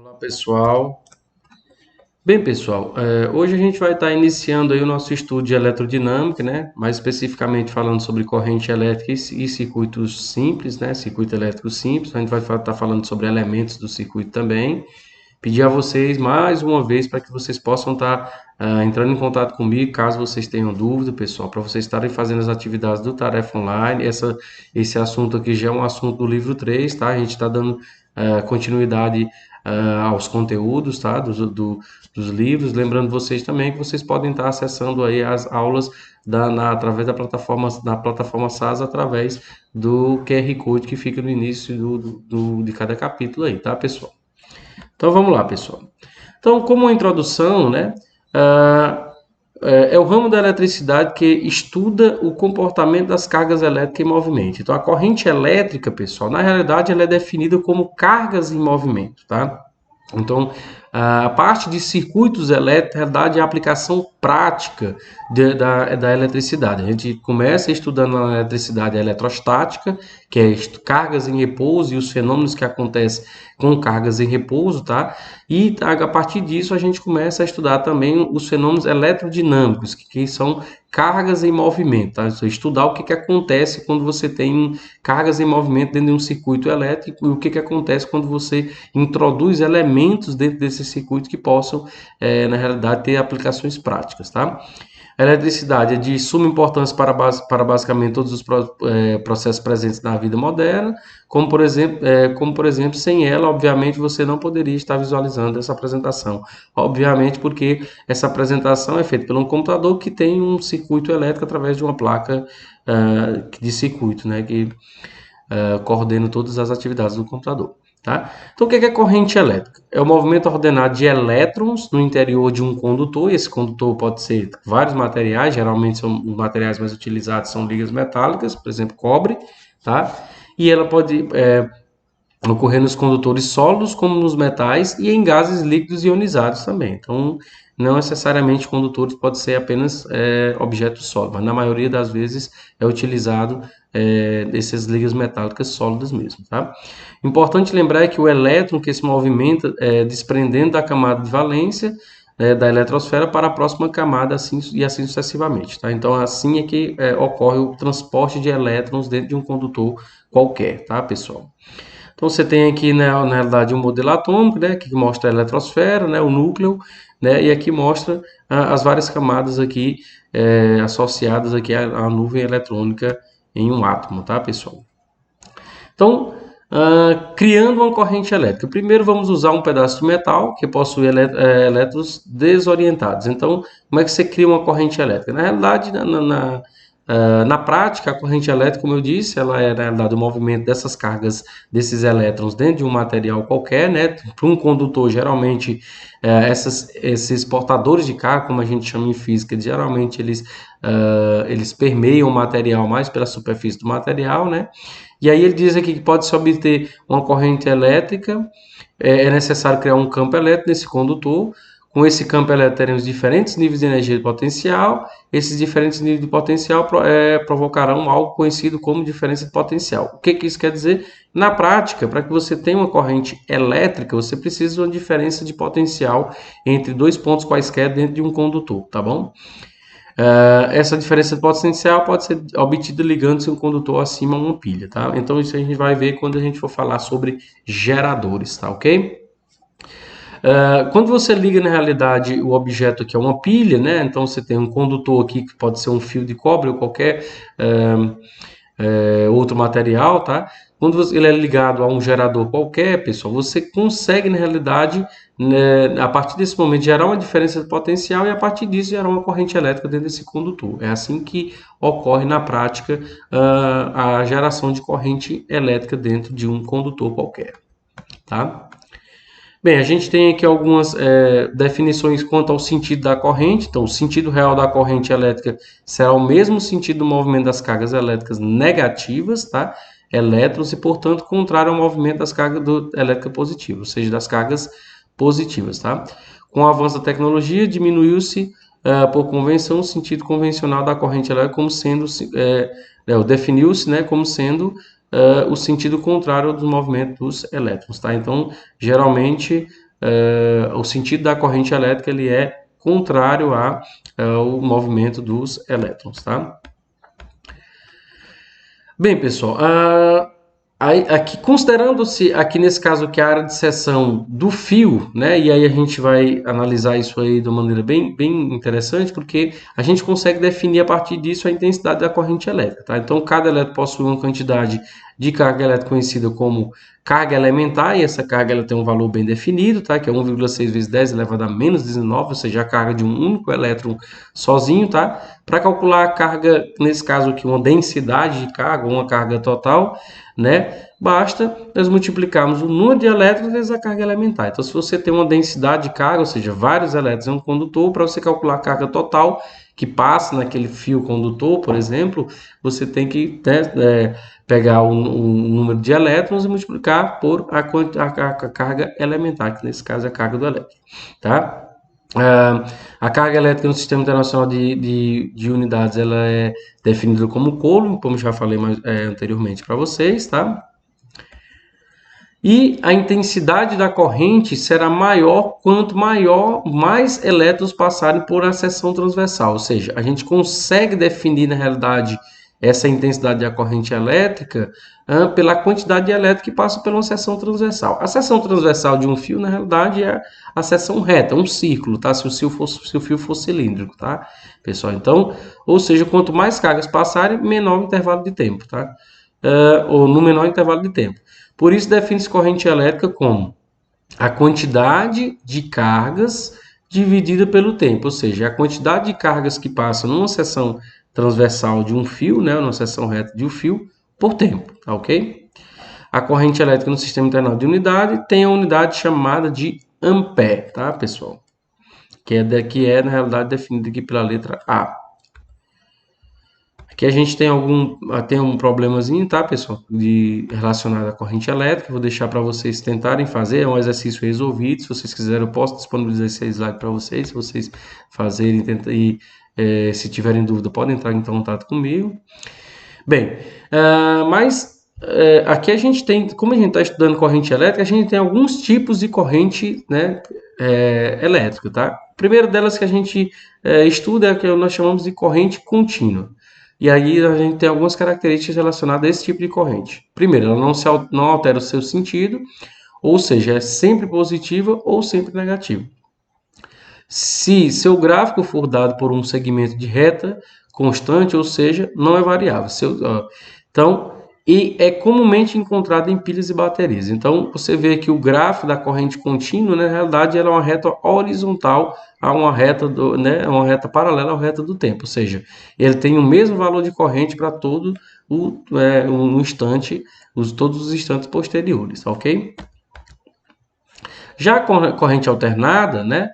Olá pessoal. Bem pessoal, hoje a gente vai estar iniciando aí o nosso estudo de eletrodinâmica, né? Mais especificamente falando sobre corrente elétrica e circuitos simples, né? Circuito elétrico simples. A gente vai estar falando sobre elementos do circuito também. Pedir a vocês mais uma vez para que vocês possam estar entrando em contato comigo, caso vocês tenham dúvida, pessoal, para vocês estarem fazendo as atividades do Tarefa Online. Esse assunto aqui já é um assunto do livro 3, tá? A gente está dando continuidade aos conteúdos, tá? Dos livros. Lembrando vocês também que vocês podem estar acessando aí as aulas através da plataforma SAS, através do QR Code que fica no início de cada capítulo aí, tá, pessoal? Então vamos lá, pessoal. Então, como uma introdução, né, ah, é o ramo da eletricidade que estuda o comportamento das cargas elétricas em movimento. Então, a corrente elétrica, pessoal, na realidade, ela é definida como cargas em movimento, tá? Então, a parte de circuitos elétricos, na verdade, é a aplicação prática da eletricidade. A gente começa estudando a eletricidade eletrostática, que é cargas em repouso e os fenômenos que acontecem com cargas em repouso, tá? E a partir disso a gente começa a estudar também os fenômenos eletrodinâmicos, que são cargas em movimento, tá? Estudar o que acontece quando você tem cargas em movimento dentro de um circuito elétrico e o que acontece quando você introduz elementos dentro desse circuito que possam, na realidade, ter aplicações práticas, tá? A eletricidade é de suma importância para basicamente todos os processos presentes na vida moderna, como por exemplo, sem ela, obviamente, você não poderia estar visualizando essa apresentação. Obviamente, porque essa apresentação é feita por um computador que tem um circuito elétrico através de uma placa de circuito, né, que coordena todas as atividades do computador. Tá? Então, o que é corrente elétrica? É o movimento ordenado de elétrons no interior de um condutor. Esse condutor pode ser vários materiais, geralmente são os materiais mais utilizados são ligas metálicas, por exemplo, cobre, tá? E ela pode ocorrer nos condutores sólidos como nos metais e em gases líquidos ionizados também. Então, não necessariamente condutores pode ser apenas objetos sólidos, mas na maioria das vezes é utilizado essas ligas metálicas sólidas mesmo, tá? Importante lembrar que o elétron que se movimenta desprendendo da camada de valência da eletrosfera para a próxima camada assim, e assim sucessivamente, tá? Então, assim é que ocorre o transporte de elétrons dentro de um condutor qualquer, tá, pessoal? Então você tem aqui, né, na realidade, um modelo atômico, né, que mostra a eletrosfera, né, o núcleo, né, e aqui mostra as várias camadas aqui associadas aqui à nuvem eletrônica em um átomo, tá, pessoal? Então, criando uma corrente elétrica. Primeiro vamos usar um pedaço de metal que possui elétrons desorientados. Então, como é que você cria uma corrente elétrica? Na realidade, na prática, a corrente elétrica, como eu disse, ela é, na realidade, o movimento dessas cargas, desses elétrons dentro de um material qualquer, né? Para um condutor, geralmente, esses portadores de carga, como a gente chama em física, geralmente eles permeiam o material mais pela superfície do material, né? E aí ele diz aqui que pode-se obter uma corrente elétrica, é necessário criar um campo elétrico nesse condutor. Com esse campo elétrico teremos diferentes níveis de energia de potencial. Esses diferentes níveis de potencial provocarão algo conhecido como diferença de potencial. O que isso quer dizer? Na prática, para que você tenha uma corrente elétrica, você precisa de uma diferença de potencial entre dois pontos quaisquer dentro de um condutor, tá bom? Essa diferença de potencial pode ser obtida ligando-se um condutor acima a uma pilha, tá? Então isso a gente vai ver quando a gente for falar sobre geradores, tá ok? Quando você liga na realidade o objeto que é uma pilha, né? Então você tem um condutor aqui que pode ser um fio de cobre ou qualquer outro material, tá? Quando ele é ligado a um gerador qualquer, pessoal, você consegue, na realidade, né, a partir desse momento, gerar uma diferença de potencial e, a partir disso, gerar uma corrente elétrica dentro desse condutor. É assim que ocorre, na prática, a geração de corrente elétrica dentro de um condutor qualquer, tá? Bem, a gente tem aqui algumas definições quanto ao sentido da corrente. Então, o sentido real da corrente elétrica será o mesmo sentido do movimento das cargas elétricas negativas, tá? Elétrons, e, portanto, contrário ao movimento das cargas elétricas positivas, ou seja, das cargas positivas, tá? Com o avanço da tecnologia, diminuiu-se, por convenção, o sentido convencional da corrente elétrica como sendo, definiu-se, né, como sendo o sentido contrário do movimento dos elétrons, tá? Então, geralmente, o sentido da corrente elétrica ele é contrário ao movimento dos elétrons, tá? Bem, pessoal, aqui considerando-se aqui nesse caso que a área de seção do fio, né? E aí a gente vai analisar isso aí de uma maneira bem interessante, porque a gente consegue definir a partir disso a intensidade da corrente elétrica, tá? Então cada elétron possui uma quantidade de carga elétrica conhecida como carga elementar, e essa carga ela tem um valor bem definido, tá? Que é 1,6 vezes 10 elevado a menos 19, ou seja, a carga de um único elétron sozinho, tá? Para calcular a carga, nesse caso aqui, uma densidade de carga, uma carga total, né? Basta nós multiplicarmos o número de elétrons vezes a carga elementar. Então, se você tem uma densidade de carga, ou seja, vários elétrons em um condutor, para você calcular a carga total que passa naquele fio condutor, por exemplo, você tem que pegar o número de elétrons e multiplicar por a carga elementar, que nesse caso é a carga do elétron, tá? A carga elétrica no Sistema Internacional de Unidades ela é definida como Coulomb, como já falei anteriormente para vocês, tá? E a intensidade da corrente será maior quanto mais elétrons passarem por a seção transversal, ou seja, a gente consegue definir na realidade essa intensidade da corrente elétrica pela quantidade de elétrons que passam pela uma seção transversal. A seção transversal de um fio, na realidade, é a seção reta, um círculo, tá? Se o fio for cilíndrico, tá, pessoal? Então, ou seja, quanto mais cargas passarem, menor o intervalo de tempo, tá? Ou no menor intervalo de tempo. Por isso, define-se corrente elétrica como a quantidade de cargas dividida pelo tempo, ou seja, a quantidade de cargas que passam numa seção transversal de um fio, né, numa seção reta de um fio, por tempo, tá ok? A corrente elétrica no Sistema Internacional de Unidade tem a unidade chamada de ampere, tá, pessoal? Que é na realidade, definida aqui pela letra A. Aqui a gente tem um problemazinho, tá, pessoal, relacionado à corrente elétrica. Vou deixar para vocês tentarem fazer, é um exercício resolvido. Se vocês quiserem, eu posso disponibilizar esse slide para vocês, se vocês fazerem se tiverem dúvida, podem entrar em contato comigo. Bem, aqui a gente tem, como a gente está estudando corrente elétrica, a gente tem alguns tipos de corrente, né, elétrica, tá? O primeiro delas que a gente estuda é o que nós chamamos de corrente contínua. E aí a gente tem algumas características relacionadas a esse tipo de corrente. Primeiro, ela não altera o seu sentido, ou seja, é sempre positiva ou sempre negativa. Se seu gráfico for dado por um segmento de reta constante, ou seja, não é variável. E é comumente encontrado em pilhas e baterias. Então, você vê que o gráfico da corrente contínua, na realidade, ela é uma reta horizontal a uma reta, uma reta paralela à reta do tempo. Ou seja, ele tem o mesmo valor de corrente para todo todos os instantes posteriores, ok? Já a corrente alternada, né,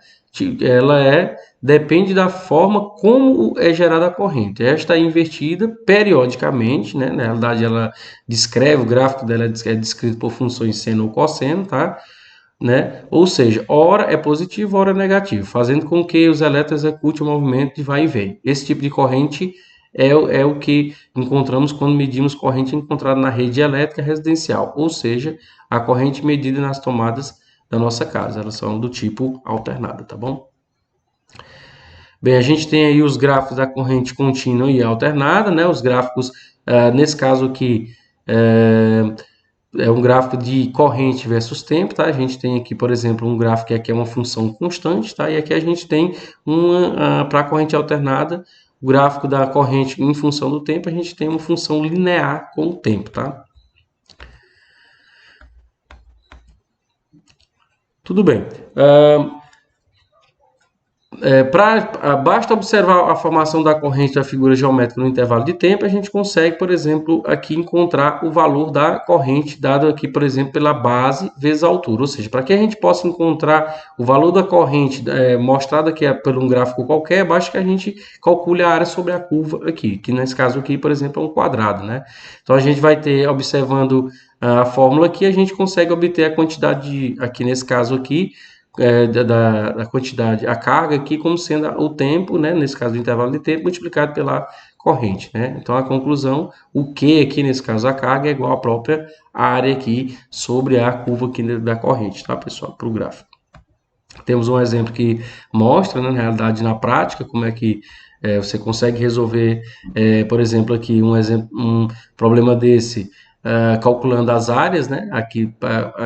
depende da forma como é gerada a corrente. Esta é invertida periodicamente, né? Na realidade, ela descreve, o gráfico dela é descrito por funções seno ou cosseno, tá? Né? Ou seja, ora é positivo, ora é negativo, fazendo com que os elétrons executem o movimento de vai e vem. Esse tipo de corrente é o que encontramos quando medimos corrente encontrada na rede elétrica residencial, ou seja, a corrente medida nas tomadas da nossa casa. Elas são do tipo alternada, tá bom? Bem, a gente tem aí os gráficos da corrente contínua e alternada, né? Os gráficos, nesse caso aqui, é um gráfico de corrente versus tempo, tá? A gente tem aqui, por exemplo, um gráfico que aqui é uma função constante, tá? E aqui a gente tem para a corrente alternada, o gráfico da corrente em função do tempo, a gente tem uma função linear com o tempo, tá? Tudo bem. Basta observar a formação da corrente da figura geométrica no intervalo de tempo, a gente consegue, por exemplo, aqui encontrar o valor da corrente dado aqui, por exemplo, pela base vezes a altura. Ou seja, para que a gente possa encontrar o valor da corrente mostrado aqui por um gráfico qualquer, basta que a gente calcule a área sobre a curva aqui, que nesse caso aqui, por exemplo, é um quadrado, né? Então a gente vai ter, observando a fórmula aqui, a gente consegue obter a quantidade, aqui nesse caso aqui, da quantidade, a carga aqui como sendo o tempo, né, nesse caso o intervalo de tempo, multiplicado pela corrente, né? Então a conclusão, o Q aqui nesse caso a carga é igual à própria área aqui sobre a curva aqui da corrente, tá, pessoal, para o gráfico. Temos um exemplo que mostra, né, na realidade, na prática, como é que você consegue resolver, por exemplo, aqui um problema desse, calculando as áreas, né? Aqui,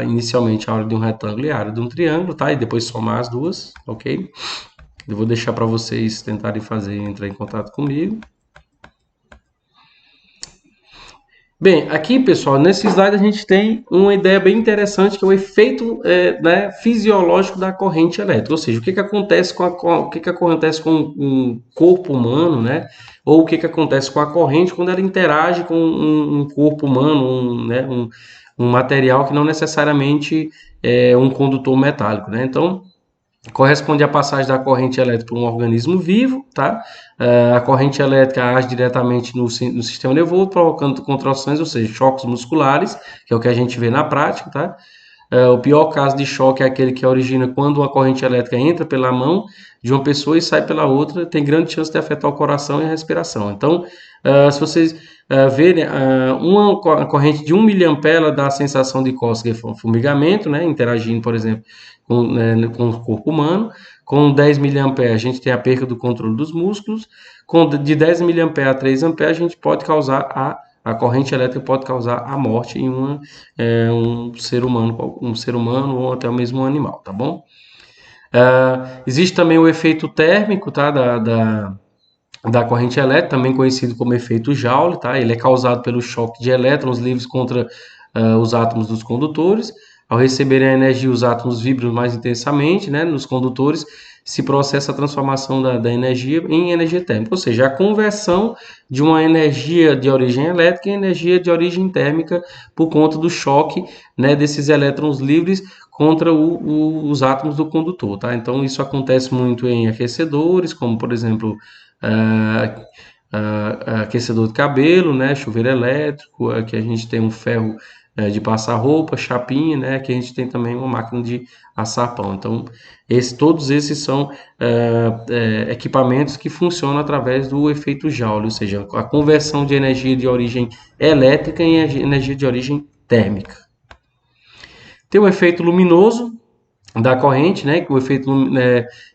inicialmente, a área de um retângulo e a área de um triângulo, tá? E depois somar as duas, ok? Eu vou deixar para vocês tentarem fazer, entrar em contato comigo. Bem, aqui, pessoal, nesse slide a gente tem uma ideia bem interessante que é o efeito né, fisiológico da corrente elétrica, ou seja, o que acontece o que acontece com um corpo humano, né? Ou o que acontece com a corrente quando ela interage com um corpo humano, um material que não necessariamente é um condutor metálico, né? Então, corresponde à passagem da corrente elétrica por um organismo vivo, tá? A corrente elétrica age diretamente no sistema nervoso, provocando contrações, ou seja, choques musculares, que é o que a gente vê na prática, tá? O pior caso de choque é aquele que origina quando uma corrente elétrica entra pela mão de uma pessoa e sai pela outra, tem grande chance de afetar o coração e a respiração. Então, se vocês verem, uma corrente de 1 miliampere ela dá a sensação de cócega e formigamento, né, interagindo, por exemplo, com o corpo humano. Com 10 miliamperes a gente tem a perca do controle dos músculos. De 10 miliamperes a 3 amperes a gente pode causar a corrente elétrica pode causar a morte em um ser humano ou até mesmo um animal, tá bom? Existe também o efeito térmico, tá, da corrente elétrica, também conhecido como efeito Joule, tá? Ele é causado pelo choque de elétrons livres contra os átomos dos condutores. Ao receberem a energia, os átomos vibram mais intensamente, né, nos condutores, se processa a transformação da energia em energia térmica, ou seja, a conversão de uma energia de origem elétrica em energia de origem térmica por conta do choque, né, desses elétrons livres contra os átomos do condutor, tá? Então isso acontece muito em aquecedores, como por exemplo aquecedor de cabelo, né, chuveiro elétrico, aqui a gente tem um ferro de passar roupa, chapinha, né, aqui a gente tem também uma máquina de assar pão. Então, todos esses são equipamentos que funcionam através do efeito Joule, ou seja, a conversão de energia de origem elétrica em energia de origem térmica. Tem o efeito luminoso da corrente, né, que o efeito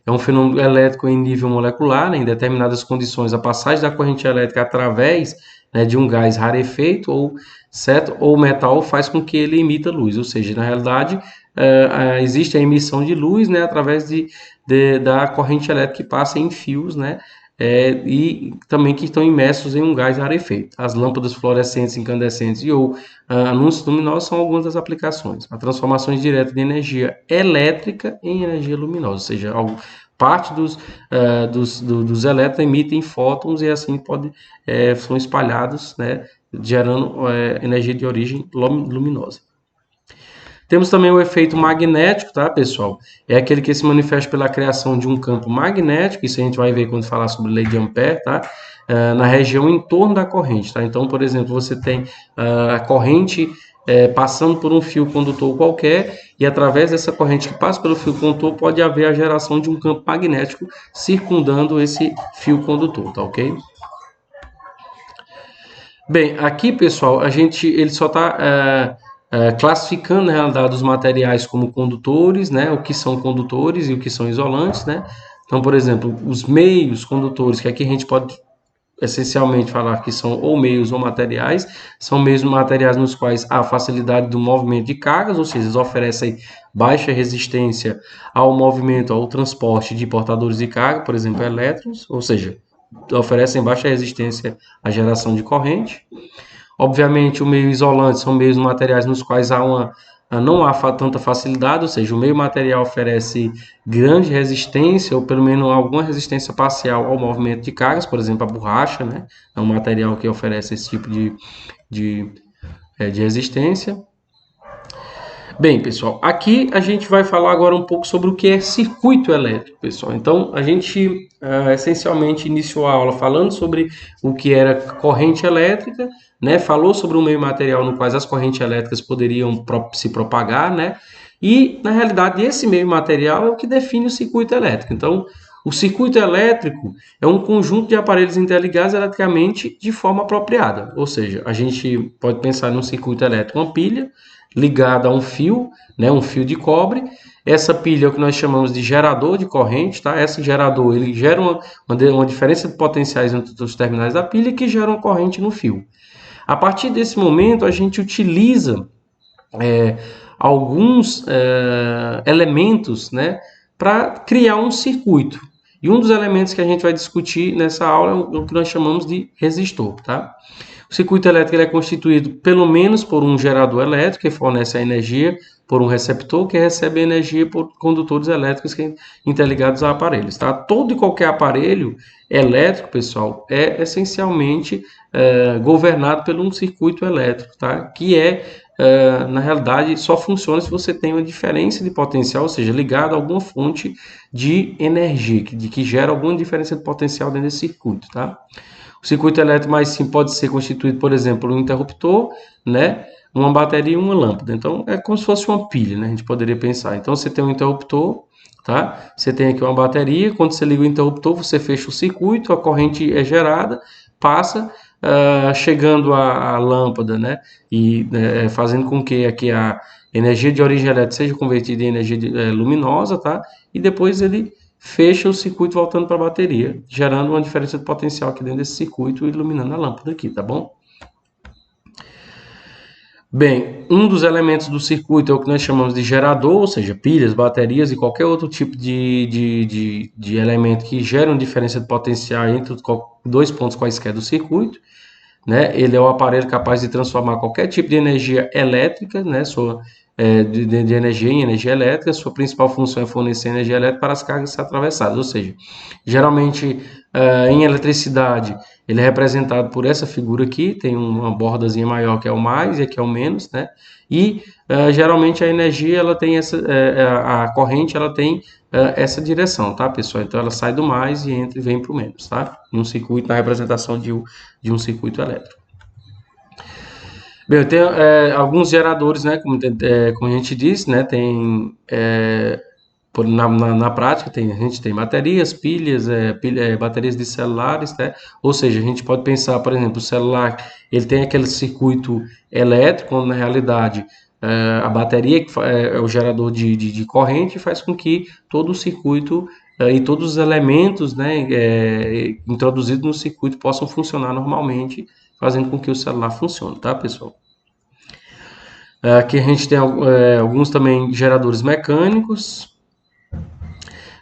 é um fenômeno elétrico em nível molecular, né, em determinadas condições, a passagem da corrente elétrica através, né, de um gás rarefeito ou metal faz com que ele emita luz, ou seja, na realidade existe a emissão de luz, né, através da corrente elétrica que passa em fios, né, e também que estão imersos em um gás rarefeito. As lâmpadas fluorescentes, incandescentes ou anúncios luminosos são algumas das aplicações. A transformação direta de energia elétrica em energia luminosa, ou seja, parte dos elétrons emitem fótons e assim são espalhados, né, gerando energia de origem luminosa. Temos também o efeito magnético, tá, pessoal? É aquele que se manifesta pela criação de um campo magnético, isso a gente vai ver quando falar sobre lei de Ampère, tá? Na região em torno da corrente, tá? Então, por exemplo, você tem a corrente passando por um fio condutor qualquer e através dessa corrente que passa pelo fio condutor pode haver a geração de um campo magnético circundando esse fio condutor, tá ok? Bem, aqui, pessoal, ele só está classificando, na realidade, os materiais como condutores, né? O que são condutores e o que são isolantes, né? Então, por exemplo, os meios condutores, que aqui a gente pode essencialmente falar que são ou meios ou materiais, são meios materiais nos quais há facilidade do movimento de cargas, ou seja, eles oferecem baixa resistência ao movimento, ao transporte de portadores de carga, por exemplo, elétrons, ou seja, oferecem baixa resistência à geração de corrente. Obviamente, o meio isolante são meios materiais nos quais não há tanta facilidade, ou seja, o meio material oferece grande resistência, ou pelo menos alguma resistência parcial ao movimento de cargas, por exemplo, a borracha, né? É um material que oferece esse tipo de resistência. Bem, pessoal, aqui a gente vai falar agora um pouco sobre o que é circuito elétrico, pessoal. Então, a gente essencialmente iniciou a aula falando sobre o que era corrente elétrica, né? Falou sobre um meio material no qual as correntes elétricas poderiam se propagar, né? E, na realidade, esse meio material é o que define o circuito elétrico. Então, o circuito elétrico é um conjunto de aparelhos interligados eletricamente de forma apropriada. Ou seja, a gente pode pensar num circuito elétrico, uma pilha, ligada a um fio, né, um fio de cobre, Essa pilha é o que nós chamamos de gerador de corrente, tá? Esse gerador, ele gera uma diferença de potenciais entre os terminais da pilha que gera uma corrente no fio. A partir desse momento, a gente utiliza é, alguns elementos, né, para criar um circuito. E um dos elementos que a gente vai discutir nessa aula é o que nós chamamos de resistor, tá? O circuito elétrico ele é constituído pelo menos por um gerador elétrico que fornece a energia, por um receptor que recebe energia por condutores elétricos interligados a aparelhos. Tá? Todo e qualquer aparelho elétrico, pessoal, é essencialmente governado por um circuito elétrico, tá? Que na realidade, só funciona se você tem uma diferença de potencial, ou seja, ligado a alguma fonte de energia, que gera alguma diferença de potencial dentro desse circuito. Tá? O circuito elétrico mais simples pode ser constituído, por exemplo, um interruptor, né, uma bateria e uma lâmpada. Então, é como se fosse uma pilha, né, a gente poderia pensar. Então, você tem um interruptor, tá? Você tem aqui uma bateria, quando você liga o interruptor, você fecha o circuito, a corrente é gerada, passa, chegando à lâmpada, né, e fazendo com que aqui a energia de origem elétrica seja convertida em energia luminosa, tá? E depois ele fecha o circuito voltando para a bateria, gerando uma diferença de potencial aqui dentro desse circuito e iluminando a lâmpada aqui, tá bom? Bem, um dos elementos do circuito é o que nós chamamos de gerador, ou seja, pilhas, baterias e qualquer outro tipo de elemento que gera uma diferença de potencial entre os dois pontos quaisquer do circuito. Né? Ele é um aparelho capaz de transformar qualquer tipo de energia elétrica, né? De energia em energia elétrica. Sua principal função é fornecer energia elétrica para as cargas atravessadas, ou seja, geralmente em eletricidade ele é representado por essa figura aqui, tem uma bordazinha maior que é o mais e aqui é o menos, né? E geralmente a energia ela tem a corrente ela tem essa direção, tá, pessoal? Então ela sai do mais e entra e vem para o menos, tá? Em um circuito, na representação de um circuito elétrico. Bem, eu tenho alguns geradores, né? Como a gente disse, né? Tem na prática a gente tem baterias, pilhas, baterias de celulares, né? Ou seja, a gente pode pensar, por exemplo, o celular ele tem aquele circuito elétrico, quando na realidade a bateria é o gerador de corrente faz com que todo o circuito e todos os elementos, né, introduzidos no circuito possam funcionar normalmente, fazendo com que o celular funcione, tá, pessoal? Aqui a gente tem alguns também geradores mecânicos.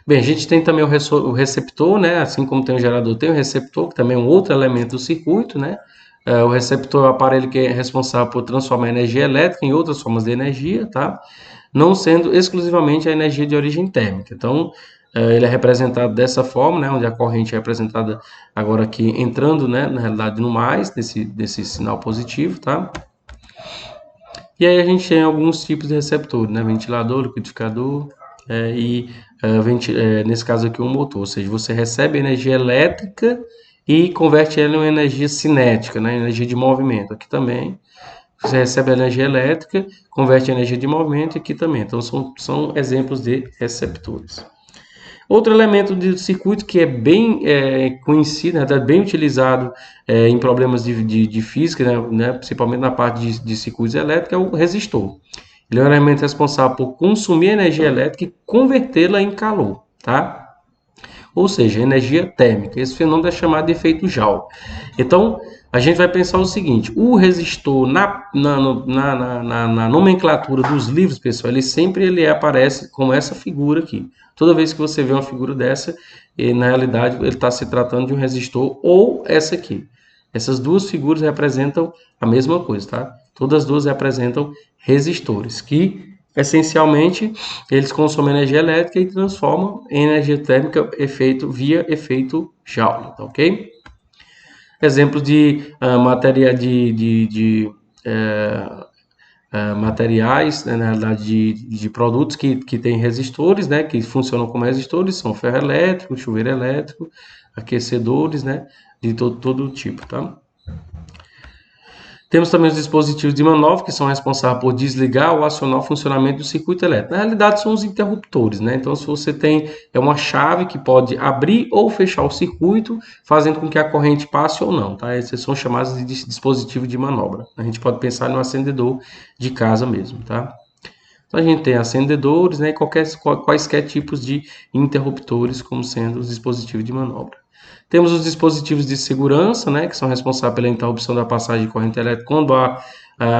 Bem, a gente tem também o receptor, né? Assim como tem o gerador, tem o receptor, que também é um outro elemento do circuito, né? O receptor é o aparelho que é responsável por transformar a energia elétrica em outras formas de energia, tá? Não sendo exclusivamente a energia de origem térmica. Então, ele é representado dessa forma, né? Onde a corrente é representada agora aqui entrando, né? Na realidade, no mais, desse sinal positivo, tá? E aí a gente tem alguns tipos de receptores, né? Ventilador, liquidificador nesse caso aqui um motor. Ou seja, você recebe energia elétrica e converte ela em uma energia cinética, né? Energia de movimento. Aqui também você recebe energia elétrica, converte em energia de movimento aqui também. Então são exemplos de receptores. Outro elemento do circuito que é bem conhecido, né, bem utilizado em problemas de física, né, principalmente na parte de circuitos elétricos, é o resistor. Ele é um elemento responsável por consumir energia elétrica e convertê-la em calor, tá? Ou seja, energia térmica. Esse fenômeno é chamado de efeito Joule. Então, a gente vai pensar o seguinte: o resistor na nomenclatura dos livros, pessoal, ele aparece com essa figura aqui. Toda vez que você vê uma figura dessa, na realidade ele está se tratando de um resistor ou essa aqui. Essas duas figuras representam a mesma coisa, tá? Todas as duas representam resistores, que essencialmente eles consomem energia elétrica e transformam em energia térmica via efeito Joule, tá, ok? Exemplos de materiais, né, na realidade de produtos que têm resistores, né, que funcionam como resistores, são ferro elétrico, chuveiro elétrico, aquecedores, né, de todo tipo, tá? Temos também os dispositivos de manobra, que são responsáveis por desligar ou acionar o funcionamento do circuito elétrico. Na realidade, são os interruptores, né? Então, se você tem uma chave que pode abrir ou fechar o circuito, fazendo com que a corrente passe ou não, tá? Esses são chamados de dispositivo de manobra. A gente pode pensar no acendedor de casa mesmo, tá? Então, a gente tem acendedores, né, e quaisquer tipos de interruptores, como sendo os dispositivos de manobra. Temos os dispositivos de segurança, né, que são responsáveis pela interrupção da passagem de corrente elétrica quando há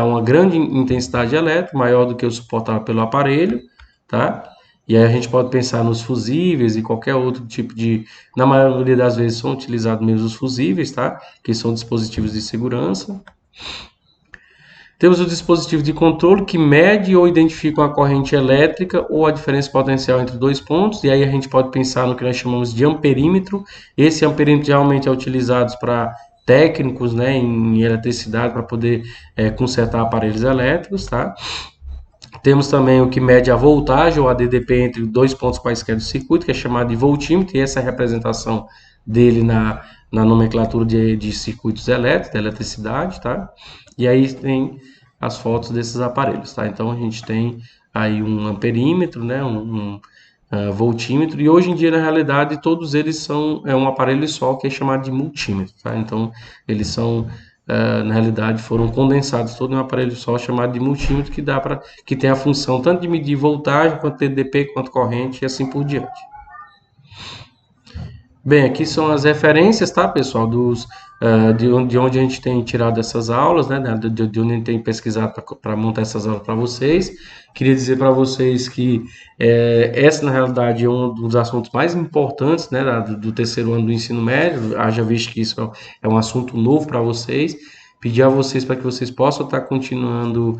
uma grande intensidade elétrica, maior do que o suportável pelo aparelho, tá? E aí a gente pode pensar nos fusíveis e qualquer outro tipo de... Na maioria das vezes são utilizados mesmo os fusíveis, tá? Que são dispositivos de segurança. Temos o dispositivo de controle que mede ou identifica uma corrente elétrica ou a diferença potencial entre dois pontos, e aí a gente pode pensar no que nós chamamos de amperímetro. Esse amperímetro geralmente é utilizado para técnicos, né, em eletricidade, para poder consertar aparelhos elétricos, tá? Temos também o que mede a voltagem ou a DDP entre dois pontos quaisquer do circuito, que é chamado de voltímetro, e essa é a representação dele na nomenclatura de circuitos elétricos, da eletricidade, tá? E aí tem as fotos desses aparelhos, tá? Então a gente tem aí um amperímetro, né? Voltímetro, e hoje em dia, na realidade, todos eles são um aparelho só que é chamado de multímetro, tá? Então eles são na realidade foram condensados todo em um aparelho só chamado de multímetro que tem a função tanto de medir voltagem quanto TDP quanto corrente e assim por diante. Bem, aqui são as referências, tá, pessoal, de onde a gente tem tirado essas aulas, né, de onde a gente tem pesquisado para montar essas aulas para vocês. Queria dizer para vocês que essa, na realidade, é um dos assuntos mais importantes, né, do terceiro ano do ensino médio, haja visto que isso é um assunto novo para vocês. Pedir a vocês para que vocês possam estar continuando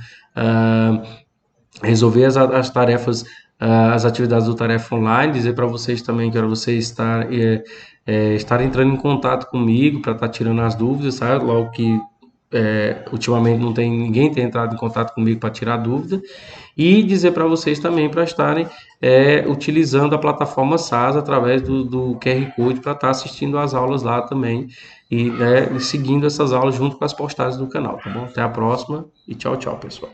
resolver as tarefas, as atividades do Tarefa Online, dizer para vocês também que era vocês estar entrando em contato comigo para estar tirando as dúvidas, sabe? Logo que ultimamente não tem ninguém tem entrado em contato comigo para tirar dúvida, e dizer para vocês também para estarem utilizando a plataforma SAS através do QR Code para estar assistindo às aulas lá também e seguindo essas aulas junto com as postagens do canal, tá bom? Até a próxima e tchau, tchau, pessoal.